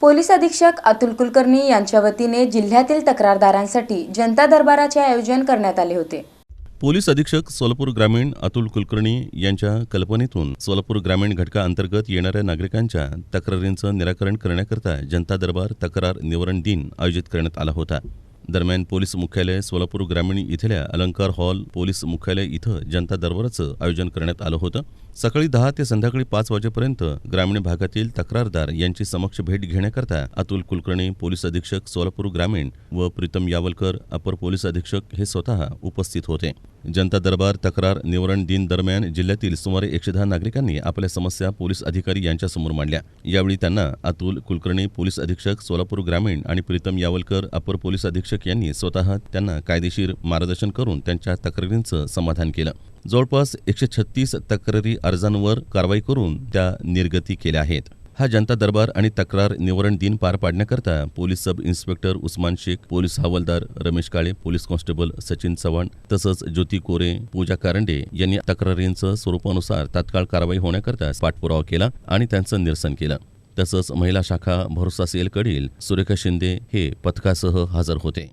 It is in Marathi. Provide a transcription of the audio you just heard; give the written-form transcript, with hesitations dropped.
पोलीस अधीक्षक अतुल कुलकर्णी यांच्या वतीने जिल्ह्यातील तक्रारदारांसाठी जनता दरबाराचे आयोजन करण्यात आले होते। पोलीस अधीक्षक सोलापूर ग्रामीण अतुल कुलकर्णी यांच्या कल्पनेतून सोलापूर ग्रामीण घटकाअंतर्गत येणाऱ्या नागरिकांच्या तक्रारींचं निराकरण करण्याकरता जनता दरबार तक्रार निवारण दिन आयोजित करण्यात आला होता। दरम्यान पोलीस मुख्यालय सोलापूर ग्रामीण इथल्या अलंकार हॉल पोलीस मुख्यालय इथं जनता दरबाराचं आयोजन करण्यात आलं होतं। सकाळी 10 ते संध्याकाळी 5 वाजेपर्यंत ग्रामीण भागातील तक्रारदार यांची समक्ष भेट घेण्याकरता अतुल कुलकर्णी पोलीस अधीक्षक सोलापूर ग्रामीण व प्रीतम यावलकर अपर पोलीस अधीक्षक हे स्वतः उपस्थित होते। जनता दरबार तक्रार निवारण दिन दरम्यान जिल्ह्यातील सुमारे 110 नागरिकांनी आपल्या समस्या पोलीस अधिकारी यांच्यासमोर मांडल्या। यावेळी त्यांना अतुल कुलकर्णी पोलीस अधीक्षक सोलापूर ग्रामीण आणि प्रीतम यावलकर अपर पोलीस अधीक्षक यांनी स्वतः त्यांना कायदेशीर मार्गदर्शन करून त्यांच्या तक्रारींचं समाधान केलं। जवळपास 136 तक्रारी अर्जांवर कारवाई करून त्या निर्गती केल्या आहेत। हा जनता दरबार आणि तक्रार निवारण दिन पार पाडण्याकरता police sub inspector Usman Shaikh, police हवालदार रमेश काळे, पोलीस कॉन्स्टेबल सचिन चव्हाण तसंच ज्योती कोरे, पूजा कारंडे यांनी तक्रारींचं स्वरूपानुसार तात्काळ कारवाई होण्याकरता पाठपुरावा केला आणि त्यांचं निरसन केलं। तसंच महिला शाखा भरोसा सेलकडील सुरेखा शिंदे हे पथकासह हजर होते।